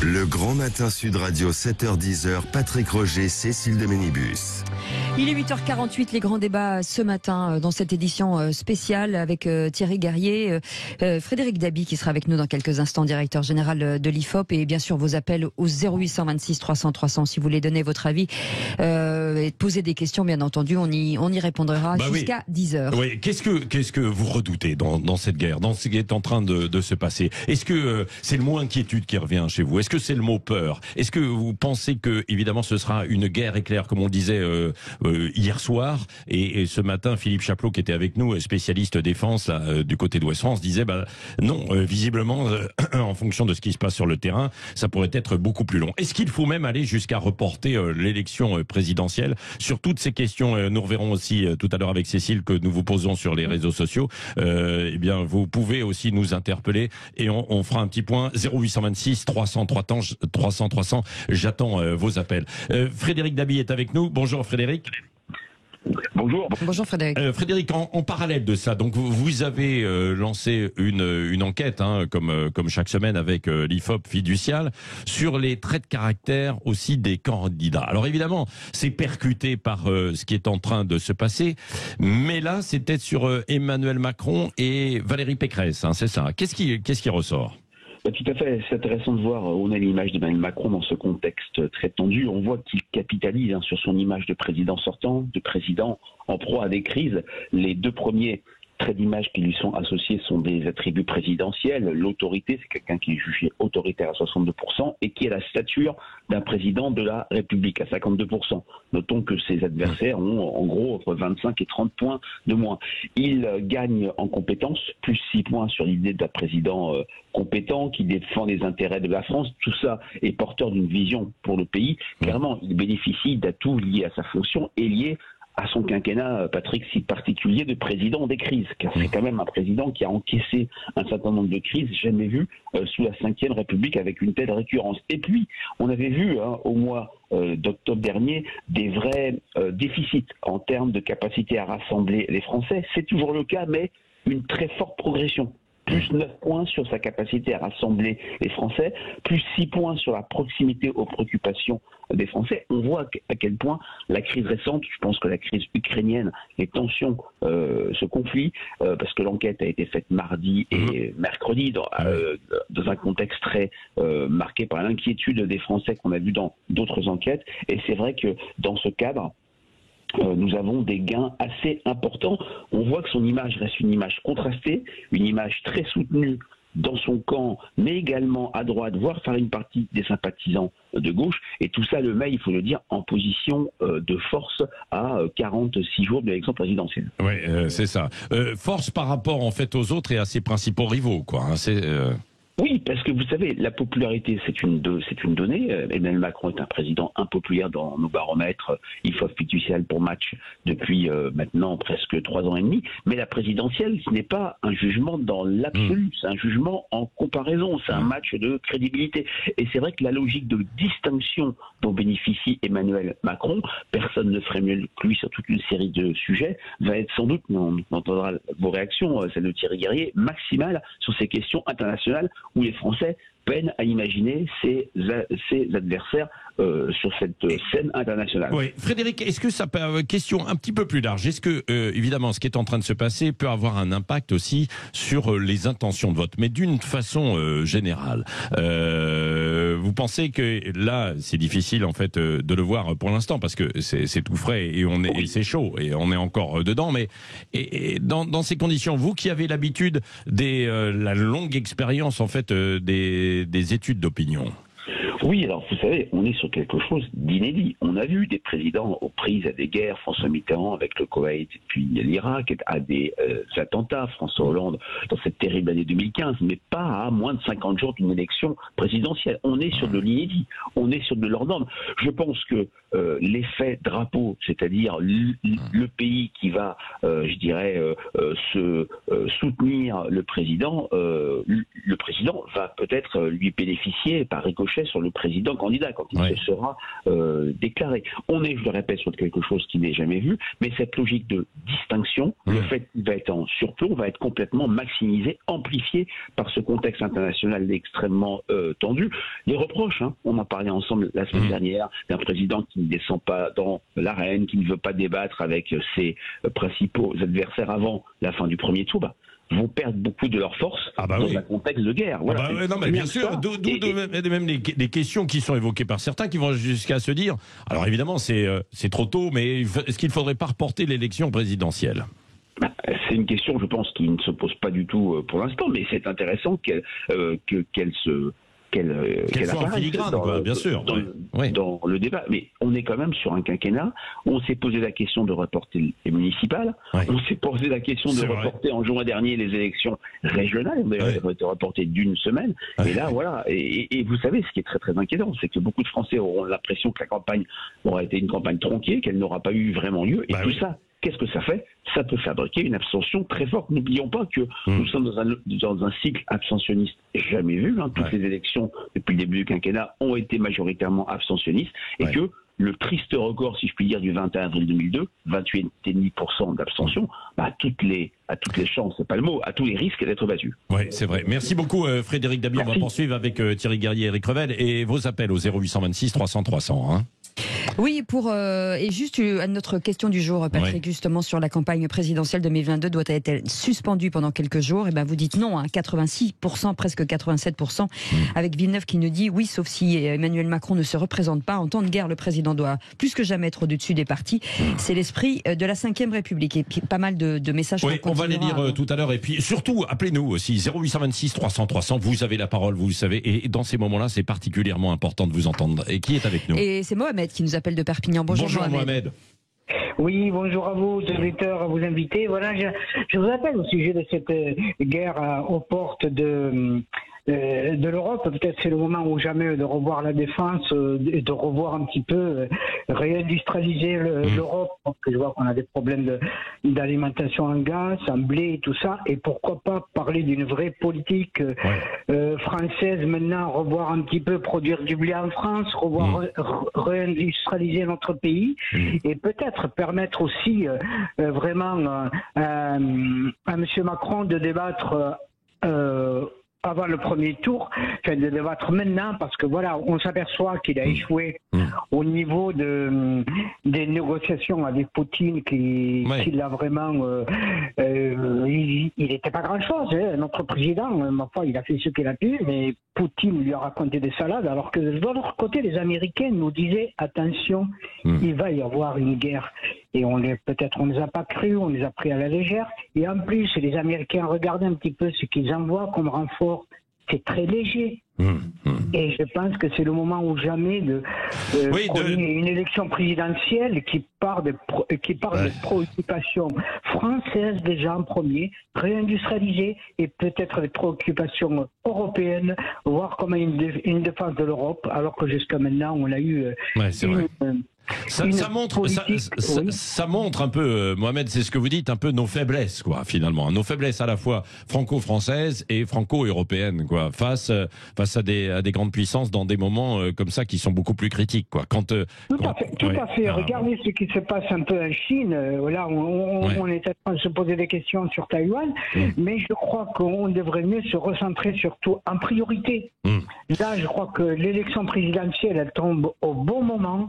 Le Grand Matin Sud Radio, 7h-10h, Patrick Roger, Cécile de Ménibus. Il est 8h48, les grands débats ce matin dans cette édition spéciale avec Thierry Garrier, Frédéric Dabi qui sera avec nous dans quelques instants, directeur général de l'IFOP, et bien sûr vos appels au 0826 300 300 si vous voulez donner votre avis et poser des questions, bien entendu, on y répondra jusqu'à 10h. Oui, qu'est-ce que vous redoutez dans cette guerre, dans ce qui est en train de se passer? Est-ce que c'est le mot inquiétude qui revient chez vous? Est-ce que c'est le mot peur? Est-ce que vous pensez que, évidemment, ce sera une guerre éclair, comme on le disait hier soir, et ce matin, Philippe Chaplot, qui était avec nous, spécialiste défense là, du côté d'Ouest France, disait non, visiblement, en fonction de ce qui se passe sur le terrain, ça pourrait être beaucoup plus long. Est-ce qu'il faut même aller jusqu'à reporter l'élection présidentielle? Sur toutes ces questions, nous reverrons aussi tout à l'heure avec Cécile, que nous vous posons sur les réseaux sociaux. Eh bien, vous pouvez aussi nous interpeller et on fera un petit point. 0826 300 300. J'attends vos appels. Frédéric Dabi est avec nous. Bonjour Frédéric. Bonjour. Bonjour Frédéric. Frédéric, en parallèle de ça, donc vous avez lancé une enquête, comme chaque semaine avec l'IFOP Fiducial, sur les traits de caractère aussi des candidats. Alors évidemment, c'est percuté par ce qui est en train de se passer, mais là, c'était sur Emmanuel Macron et Valérie Pécresse, c'est ça. Qu'est-ce qui ressort? Tout à fait, c'est intéressant de voir, on a l'image d'Emmanuel Macron dans ce contexte très tendu, on voit qu'il capitalise sur son image de président sortant, de président en proie à des crises. Les deux premiers traits d'image qui lui sont associés sont des attributs présidentiels. L'autorité, c'est quelqu'un qui est jugé autoritaire à 62% et qui a la stature d'un président de la République à 52%. Notons que ses adversaires ont en gros entre 25 et 30 points de moins. Il gagne en compétences, plus 6 points sur l'idée d'un président compétent qui défend les intérêts de la France. Tout ça est porteur d'une vision pour le pays. Clairement, il bénéficie d'atouts liés à sa fonction et liés à son quinquennat, Patrick, si particulier de président des crises, car c'est quand même un président qui a encaissé un certain nombre de crises jamais vues sous la Ve République avec une telle récurrence. Et puis, on avait vu au mois d'octobre dernier des vrais déficits en termes de capacité à rassembler les Français. C'est toujours le cas, mais une très forte progression. Plus 9 points sur sa capacité à rassembler les Français, plus 6 points sur la proximité aux préoccupations des Français. On voit à quel point la crise récente, je pense que la crise ukrainienne, les tensions, ce conflit, parce que l'enquête a été faite mardi et mercredi dans un contexte très marqué par l'inquiétude des Français qu'on a vu dans d'autres enquêtes. Et c'est vrai que dans ce cadre, nous avons des gains assez importants. On voit que son image reste une image contrastée, une image très soutenue dans son camp, mais également à droite, voire par une partie des sympathisants de gauche. Et tout ça le met, il faut le dire, en position de force à 46 jours de l'élection présidentielle. Oui, c'est ça. Force par rapport en fait aux autres et à ses principaux rivaux, quoi. Oui, parce que vous savez, la popularité, c'est une donnée. Emmanuel Macron est un président impopulaire dans nos baromètres IFOP Fiducial pour Match depuis maintenant presque 3 ans et demi. Mais la présidentielle, ce n'est pas un jugement dans l'absolu, c'est un jugement en comparaison, c'est un match de crédibilité. Et c'est vrai que la logique de distinction dont bénéficie Emmanuel Macron, personne ne ferait mieux que lui sur toute une série de sujets, va être sans doute, on entendra vos réactions, celle de Thierry Garrier, maximale sur ces questions internationales où les Français peinent à imaginer ses adversaires sur cette scène internationale. Oui, Frédéric, est-ce que ça peut, question un petit peu plus large, est-ce que évidemment ce qui est en train de se passer peut avoir un impact aussi sur les intentions de vote, mais d'une façon générale, vous pensez que là c'est difficile en fait de le voir pour l'instant parce que c'est tout frais et et c'est chaud et on est encore dedans, mais dans ces conditions, vous qui avez l'habitude la longue expérience en fait des études d'opinion. Oui, alors vous savez, on est sur quelque chose d'inédit. On a vu des présidents aux prises à des guerres, François Mitterrand avec le Koweït et puis l'Irak, à des attentats, François Hollande dans cette terrible année 2015, mais pas à moins de 50 jours d'une élection présidentielle. On est sur de l'inédit, on est sur de l'hors norme. Je pense que l'effet drapeau, c'est-à-dire le pays qui va, soutenir le président va peut-être lui bénéficier par ricochet sur le le président candidat, quand il se sera déclaré. On est, je le répète, sur quelque chose qui n'est jamais vu, mais cette logique de distinction, le fait qu'il va être en surplomb, va être complètement maximisé, amplifié par ce contexte international extrêmement tendu. Les reproches, on en parlait ensemble la semaine dernière, d'un président qui ne descend pas dans l'arène, qui ne veut pas débattre avec ses principaux adversaires avant la fin du premier tour, vont perdre beaucoup de leur force dans un contexte de guerre. Voilà. Non, mais bien sûr, d'où même les questions qui sont évoquées par certains qui vont jusqu'à se dire, alors évidemment c'est trop tôt, mais est-ce qu'il ne faudrait pas reporter l'élection présidentielle ? C'est une question, je pense, qui ne se pose pas du tout pour l'instant, mais c'est intéressant qu'elle soit en filigrane, bien sûr, dans le débat. Mais on est quand même sur un quinquennat où on s'est posé la question de reporter les municipales, on s'est posé la question de reporter en juin dernier les élections régionales, elles ont été reportées d'une semaine, et là voilà, et vous savez ce qui est très très inquiétant, c'est que beaucoup de Français auront l'impression que la campagne aura été une campagne tronquée, qu'elle n'aura pas eu vraiment lieu, et tout ça, qu'est-ce que ça fait ? Ça peut fabriquer une abstention très forte. N'oublions pas que nous sommes dans un cycle abstentionniste jamais vu. Toutes les élections depuis le début du quinquennat ont été majoritairement abstentionnistes et que le triste record, si je puis dire, du 21 avril 2002, 28,5% d'abstention, à toutes les chances, c'est pas le mot, à tous les risques d'être battu. Oui, c'est vrai. Merci beaucoup Frédéric Dabi. On va poursuivre avec Thierry Guerrier et Eric Revel et vos appels au 0826 300 300. Oui, et juste à notre question du jour, Patrick, justement sur la campagne présidentielle 2022, doit être suspendue pendant quelques jours. Et vous dites non, 86%, presque 87%, avec Villeneuve qui nous dit oui, sauf si Emmanuel Macron ne se représente pas. En temps de guerre, le président doit plus que jamais être au-dessus des partis. C'est l'esprit de la Ve République. Et puis, pas mal de messages. Oui, on va les lire tout à l'heure. Et puis surtout, appelez-nous aussi, 0826 300 300. Vous avez la parole, vous le savez. Et dans ces moments-là, c'est particulièrement important de vous entendre. Et qui est avec nous ? Et c'est Mohamed qui nous appelle de Perpignan. Bonjour Mohamed. Oui, bonjour à vous, auditeurs, à vos invités. Voilà, je vous appelle au sujet de cette guerre aux portes de l'Europe. Peut-être c'est le moment ou jamais de revoir la défense et de revoir un petit peu, réindustrialiser l'Europe, parce que je vois qu'on a des problèmes d'alimentation en gaz, en blé et tout ça, et pourquoi pas parler d'une vraie politique française maintenant, revoir un petit peu, produire du blé en France, revoir réindustrialiser notre pays, et peut-être permettre aussi vraiment à M. Macron de débattre avant le premier tour, de débattre maintenant, parce que voilà, on s'aperçoit qu'il a échoué au niveau des négociations avec Poutine, qu'il a vraiment, il n'était pas grand chose, notre président, ma foi, il a fait ce qu'il a pu, mais Poutine lui a raconté des salades, alors que de l'autre côté, les Américains nous disaient, attention, il va y avoir une guerre. Et peut-être on ne les a pas cru, on les a pris à la légère. Et en plus, les Américains regardent un petit peu ce qu'ils envoient comme renfort. C'est très léger. Et je pense que c'est le moment ou jamais de une élection présidentielle qui part de préoccupations françaises déjà en premier, réindustrialiser, et peut-être des préoccupations européennes, voir comment une défense de l'Europe, alors que jusqu'à maintenant on a eu ça montre un peu, Mohamed, c'est ce que vous dites, un peu nos faiblesses, quoi, finalement. Nos faiblesses à la fois franco-françaises et franco-européennes, quoi, face à des grandes puissances dans des moments comme ça qui sont beaucoup plus critiques, quoi. Tout à fait. Regardez ce qui se passe un peu en Chine. Là, on est en train de se poser des questions sur Taïwan, mais je crois qu'on devrait mieux se recentrer surtout en priorité. Là, je crois que l'élection présidentielle, elle tombe au bon moment.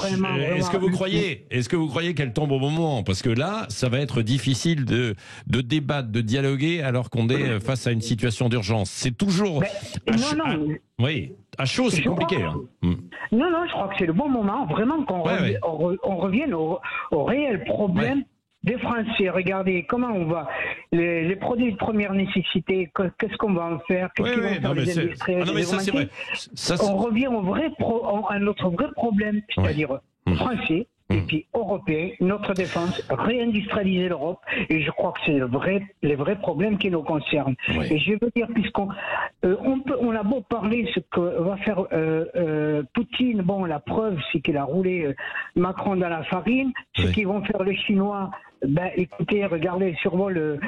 Est-ce que vous croyez qu'elle tombe au bon moment ? Parce que là, ça va être difficile de débattre, de dialoguer, alors qu'on est face à une situation d'urgence. C'est toujours... à chaud, c'est compliqué. Non, je crois que c'est le bon moment, vraiment, qu'on revienne au réel problème des Français. Regardez comment on va, les produits de première nécessité, qu'est-ce qu'on va en faire, qu'est-ce qu'ils vont faire les industriels, on revient à notre vrai problème, c'est-à-dire français, et puis européen, notre défense, réindustrialiser l'Europe, et je crois que c'est les vrais problèmes qui nous concernent. Et je veux dire, on a beau parler ce que va faire Poutine, la preuve c'est qu'il a roulé Macron dans la farine, ce qu'ils vont faire les Chinois, écoutez, regardez, survole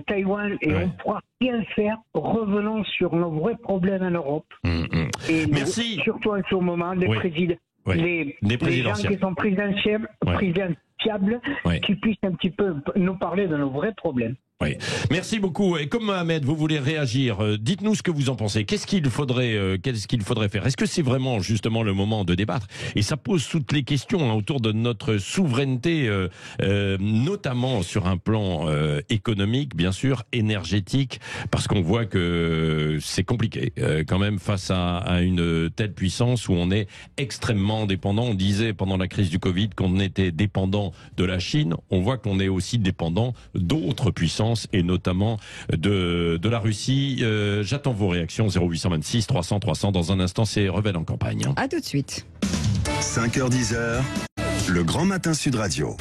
Taïwan et on pourra rien faire. Revenons sur nos vrais problèmes en Europe. Et merci. Surtout en ce moment, les présidents. Les gens qui sont présidentiables, qui puissent un petit peu nous parler de nos vrais problèmes. Oui. Merci beaucoup. Et comme Mohamed, vous voulez réagir, dites-nous ce que vous en pensez. Qu'est-ce qu'il faudrait faire? Est-ce que c'est vraiment justement le moment de débattre? Et ça pose toutes les questions autour de notre souveraineté, notamment sur un plan économique, bien sûr, énergétique, parce qu'on voit que c'est compliqué quand même face à une telle puissance où on est extrêmement dépendant. On disait pendant la crise du Covid qu'on était dépendant de la Chine. On voit qu'on est aussi dépendant d'autres puissances et notamment de la Russie. J'attends vos réactions 0826 300 300. Dans un instant, c'est Revel en campagne. À tout de suite. 5h10, le Grand Matin Sud Radio.